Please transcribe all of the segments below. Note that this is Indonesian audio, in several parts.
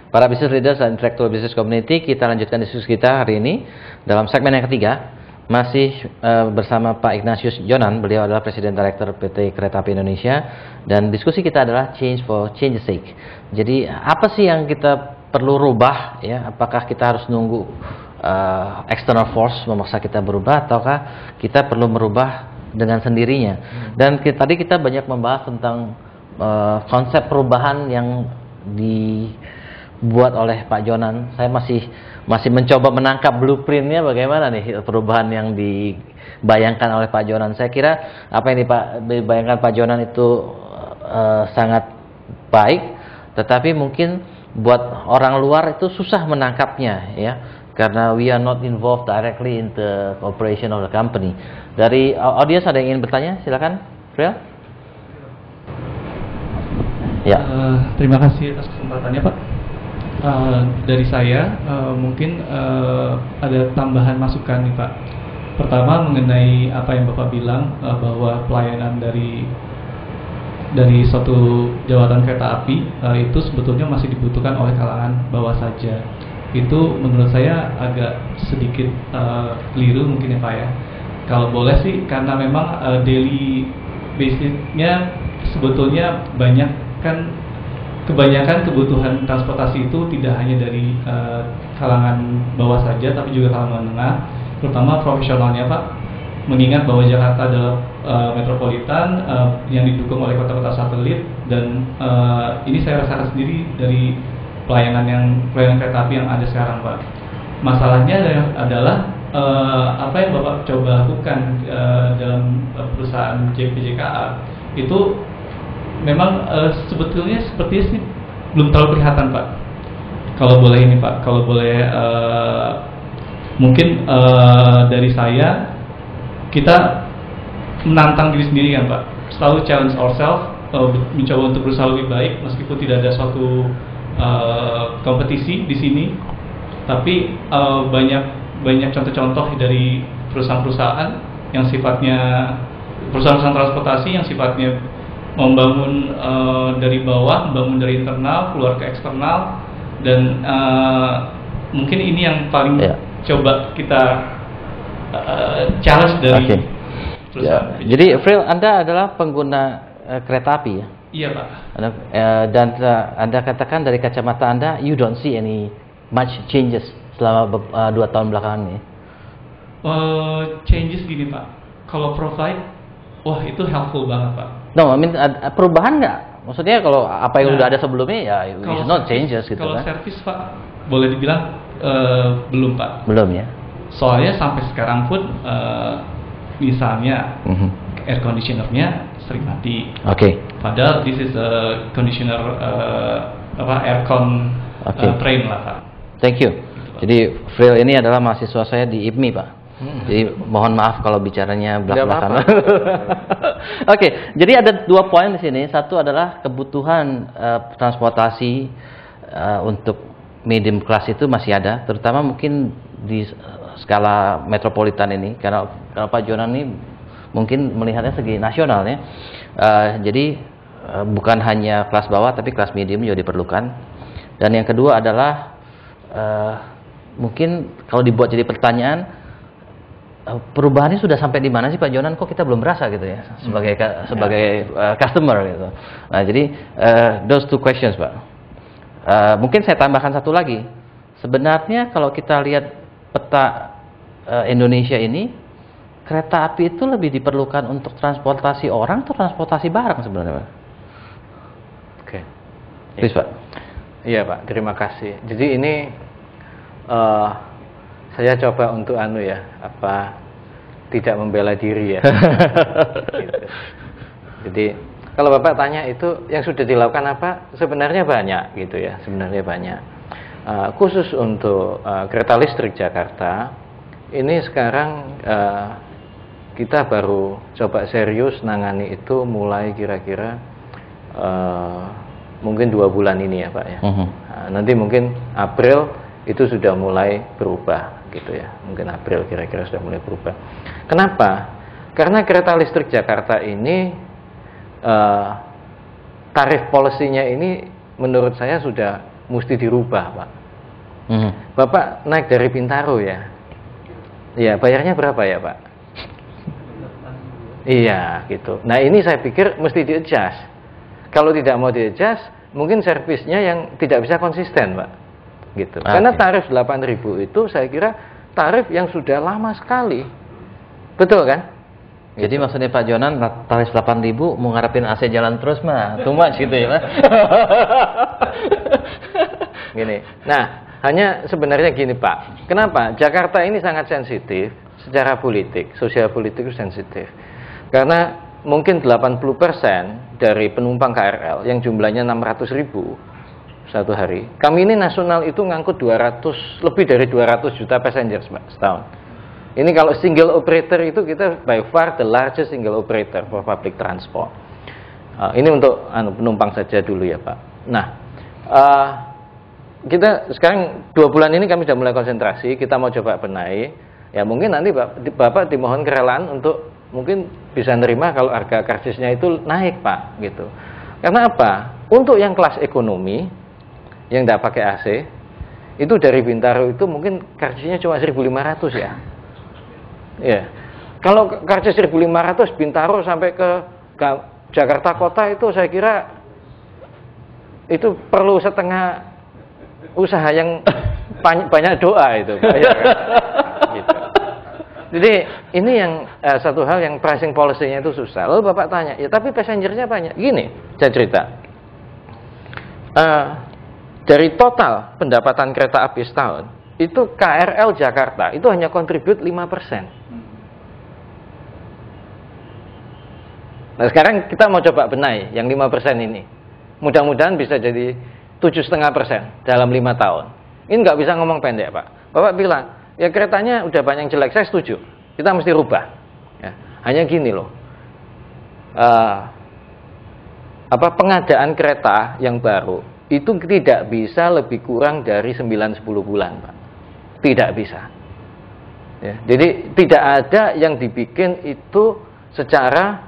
Para business leaders dan intellectual business community, kita lanjutkan diskusi kita hari ini dalam segmen yang ketiga. Masih bersama Pak Ignatius Jonan, beliau adalah Presiden Director PT Kereta Api Indonesia, dan diskusi kita adalah change for change's sake. Jadi apa sih yang kita perlu rubah ya? Apakah kita harus nunggu external force memaksa kita berubah, ataukah kita perlu merubah dengan sendirinya? Dan tadi kita banyak membahas tentang konsep perubahan yang dibuat oleh Pak Jonan. Saya masih mencoba menangkap blueprintnya bagaimana nih perubahan yang dibayangkan oleh Pak Jonan. Saya kira apa yang dibayangkan Pak Jonan itu sangat baik, tetapi mungkin buat orang luar itu susah menangkapnya ya, karena we are not involved directly in the operation of the company. Dari audiens ada yang ingin bertanya? Silakan, Fril. Ya. Terima kasih atas kesempatannya, Pak. Dari saya mungkin ada tambahan masukan nih, Pak. Pertama, mengenai apa yang Bapak bilang bahwa pelayanan dari suatu jawatan kereta api itu sebetulnya masih dibutuhkan oleh kalangan bawah saja. Itu menurut saya agak sedikit keliru mungkin ya, Pak ya. Kalau boleh sih, karena memang daily basisnya sebetulnya kebanyakan kebutuhan transportasi itu tidak hanya dari kalangan bawah saja, tapi juga kalangan menengah, terutama profesionalnya, Pak. Mengingat bahwa Jakarta adalah metropolitan yang didukung oleh kota-kota satelit, dan ini saya rasakan sendiri dari pelayanan kereta api yang ada sekarang, Pak. Masalahnya adalah apa yang Bapak coba lakukan dalam perusahaan JPJKA itu memang sebetulnya sepertinya sih belum terlalu kelihatan, Pak. Kalau boleh ini, Pak, kalau boleh mungkin dari saya, kita menantang diri sendiri kan, Pak. Selalu challenge ourselves, mencoba untuk berusaha lebih baik meskipun tidak ada suatu kompetisi di sini. Tapi banyak contoh-contoh dari perusahaan-perusahaan yang sifatnya perusahaan-perusahaan transportasi yang sifatnya membangun dari bawah, membangun dari internal, keluar ke eksternal, dan mungkin ini yang paling coba kita challenge dari perusahaan. Jadi, Fril, Anda adalah pengguna kereta api ya? Iya, Pak. Dan Anda katakan dari kacamata Anda, you don't see any much changes selama 2 tahun belakangan ini? Changes gini, Pak. Kalau provide, wah itu helpful banget, Pak. No, I mean, perubahan nggak? Maksudnya kalau apa yang udah ada sebelumnya ya, it's not changes gitu kalau kan? Kalau service, Pak, boleh dibilang belum, Pak. Belum ya? Soalnya sampai sekarang pun, misalnya air conditionernya sering mati. Oke. Padahal this is a conditioner aircon train lah, Pak. Thank you. Jadi Fril ini adalah mahasiswa saya di IPMI, Pak. Jadi mohon maaf kalau bicaranya belak-belakan. Oke, jadi ada 2 poin di sini. Satu adalah kebutuhan transportasi untuk medium class itu masih ada, terutama mungkin di skala metropolitan ini, karena Pak Jonan ini mungkin melihatnya segi nasional ya. Jadi bukan hanya kelas bawah, tapi kelas medium juga diperlukan. Dan yang kedua adalah mungkin kalau dibuat jadi pertanyaan, perubahannya sudah sampai di mana sih Pak Jonan? Kok kita belum berasa gitu ya sebagai customer gitu. Nah, jadi those 2 questions, Pak. Mungkin saya tambahkan satu lagi. Sebenarnya kalau kita lihat peta Indonesia ini, kereta api itu lebih diperlukan untuk transportasi orang atau transportasi barang sebenarnya, Pak? Oke. Please, Pak. Iya, Pak. Terima kasih. Jadi ini saya coba untuk tidak membela diri ya. Gitu. Jadi kalau Bapak tanya itu yang sudah dilakukan apa, sebenarnya banyak gitu ya, sebenarnya banyak. Khusus untuk kereta listrik Jakarta ini sekarang kita baru coba serius nangani itu mulai kira-kira mungkin 2 bulan ini ya, Pak ya. Nanti mungkin April itu sudah mulai berubah gitu ya, mungkin April kira-kira sudah mulai berubah. Kenapa? Karena kereta listrik Jakarta ini tarif polisinya ini menurut saya sudah mesti dirubah, Pak. Bapak naik dari Bintaro ya? Iya, bayarnya berapa ya, Pak? Iya, gitu. Nah, ini saya pikir mesti di-adjust. Kalau tidak mau di-adjust, mungkin servisnya yang tidak bisa konsisten, Pak. Gitu. Karena tarif 8.000 itu saya kira tarif yang sudah lama sekali. Betul kan? Jadi maksudnya Pak Jonan tarif 8.000 mau ngarepin AC jalan terus mah too much gitu ya, Pak. Gini. Nah, hanya sebenarnya gini, Pak. Kenapa? Jakarta ini sangat sensitif secara politik, sosial politik itu sensitif. Karena mungkin 80% dari penumpang KRL yang jumlahnya 600.000 satu hari. Kami ini nasional itu ngangkut lebih dari 200 juta passengers, Pak, setahun. Ini kalau single operator itu kita by far the largest single operator for public transport. Ini untuk penumpang saja dulu ya, Pak. Nah, kita sekarang 2 bulan ini kami sudah mulai konsentrasi, kita mau coba benahi. Ya mungkin nanti Bapak dimohon kerelaan untuk mungkin bisa nerima kalau harga karcisnya itu naik, Pak, gitu. Karena apa? Untuk yang kelas ekonomi yang tidak pakai AC itu dari Bintaro itu mungkin karcisnya cuma 1.500 ya. Ya. Kalau karcis 1.500 Bintaro sampai ke Jakarta Kota itu saya kira itu perlu setengah usaha yang banyak doa itu, ya, kan? Gitu. Jadi ini yang satu hal yang pricing policy-nya itu susah. Lalu Bapak tanya, ya tapi passengernya banyak. Gini, saya cerita. Dari total pendapatan kereta api setahun, itu KRL Jakarta itu hanya kontribut 5%. Nah sekarang kita mau coba benahi yang 5% ini. Mudah-mudahan bisa jadi 7,5% dalam 5 tahun. Ini nggak bisa ngomong pendek, Pak. Bapak bilang, ya keretanya udah banyak jelek, saya setuju. Kita mesti rubah. Ya, hanya gini loh. Pengadaan kereta yang baru itu tidak bisa lebih kurang dari 9-10 bulan, Pak. Tidak bisa. Ya, jadi tidak ada yang dibikin itu secara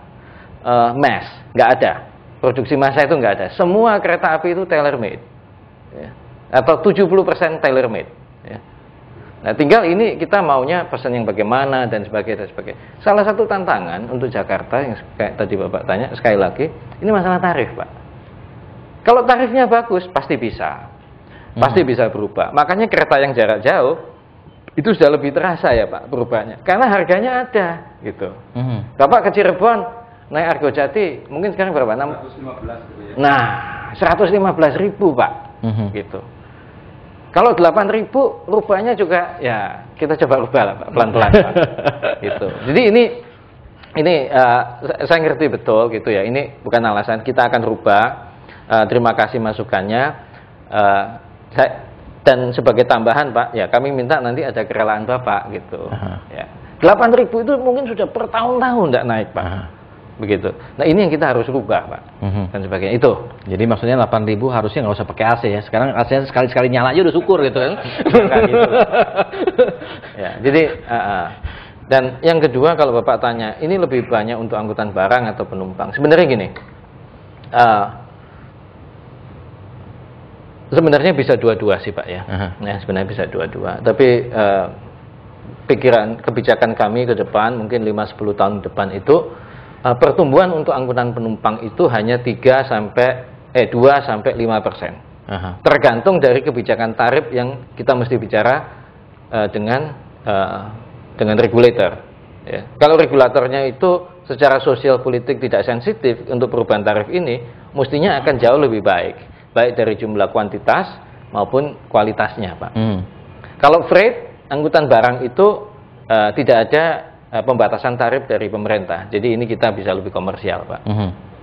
mass, nggak ada. Produksi massa itu nggak ada. Semua kereta api itu tailor made, ya. Atau 70% tailor made. Ya. Nah, tinggal ini kita maunya pesan yang bagaimana dan sebagainya. Salah satu tantangan untuk Jakarta yang kayak tadi Bapak tanya sekali lagi, ini masalah tarif, Pak. Kalau tarifnya bagus, pasti bisa berubah. Makanya kereta yang jarak jauh itu sudah lebih terasa ya, Pak, perubahannya. Karena harganya ada, gitu. Bapak ke Cirebon naik Argojati mungkin sekarang berapa? 115 gitu ya. Nah, 115.000, Pak. Gitu. Kalau 8.000 rubahnya juga ya kita coba rubah lah, Pak, pelan-pelan, Pak. Gitu. Jadi ini saya ngerti betul gitu ya. Ini bukan alasan, kita akan rubah. Terima kasih masukannya. Dan sebagai tambahan, Pak, ya kami minta nanti ada kerelaan Bapak gitu. Ya. 8.000 itu mungkin sudah per tahun-tahun tidak naik, Pak. Begitu. Nah ini yang kita harus rubah, Pak, dan sebagainya itu. Jadi maksudnya 8.000 harusnya nggak usah pakai AC ya. Sekarang AC-nya sekali-sekali nyala aja udah syukur gitu kan. Gitu. Ya, jadi dan yang kedua kalau Bapak tanya, ini lebih banyak untuk angkutan barang atau penumpang? Sebenarnya gini, sebenarnya bisa dua-dua sih, Pak ya. Nah, sebenarnya bisa dua-dua. Tapi kebijakan kami ke depan mungkin 5-10 tahun depan itu pertumbuhan untuk angkutan penumpang itu hanya 2-5%. Tergantung dari kebijakan tarif yang kita mesti bicara dengan regulator. Ya. Kalau regulatornya itu secara sosial politik tidak sensitif untuk perubahan tarif ini, mestinya akan jauh lebih baik dari jumlah kuantitas maupun kualitasnya, Pak. Kalau freight, angkutan barang itu tidak ada pembatasan tarif dari pemerintah. Jadi ini kita bisa lebih komersial, Pak.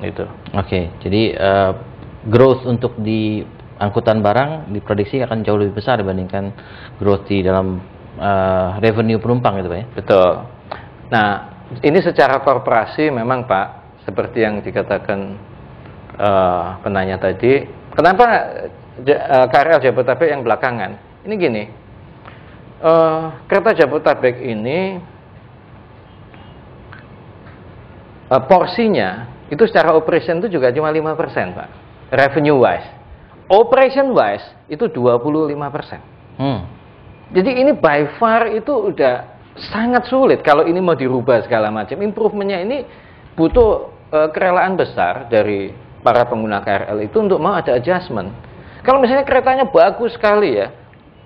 Itu. Oke. Jadi growth untuk di angkutan barang diprediksi akan jauh lebih besar dibandingkan growth di dalam revenue penumpang gitu, Pak ya. Betul. Nah, ini secara korporasi memang, Pak, seperti yang dikatakan penanya tadi, kenapa KRL Jabodetabek yang belakangan? Ini gini. Kereta Jabodetabek ini porsinya itu secara operation itu juga cuma 5%, Pak. Revenue wise. operation wise itu 25%. Jadi ini by far itu udah sangat sulit kalau ini mau dirubah segala macam. Improvementnya ini butuh kerelaan besar dari para pengguna KRL itu untuk mau ada adjustment. Kalau misalnya keretanya bagus sekali ya,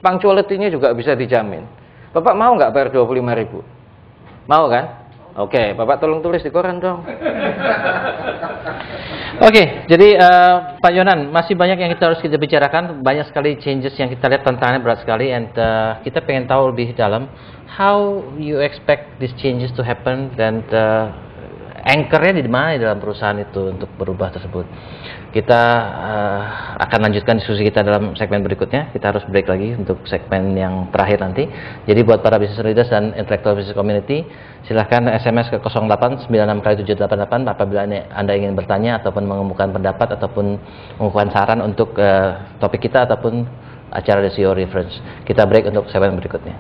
punctuality-nya juga bisa dijamin. Bapak mau nggak bayar 25.000? Mau kan? Oke, Bapak tolong tulis di koran dong. Oke, jadi Pak Yonan, masih banyak yang harus kita bicarakan, banyak sekali changes yang kita lihat, tantangannya berat sekali, and kita pengen tahu lebih dalam how you expect these changes to happen, dan anchor-nya di mana dalam perusahaan itu untuk berubah tersebut. Kita akan lanjutkan diskusi kita dalam segmen berikutnya. Kita harus break lagi untuk segmen yang terakhir nanti. Jadi buat para business leaders dan intellectual business community, silahkan SMS ke 0896 apabila Anda ingin bertanya ataupun mengemukakan pendapat ataupun mengemukakan saran untuk topik kita ataupun acara The CEO Reference. Kita break untuk segmen berikutnya.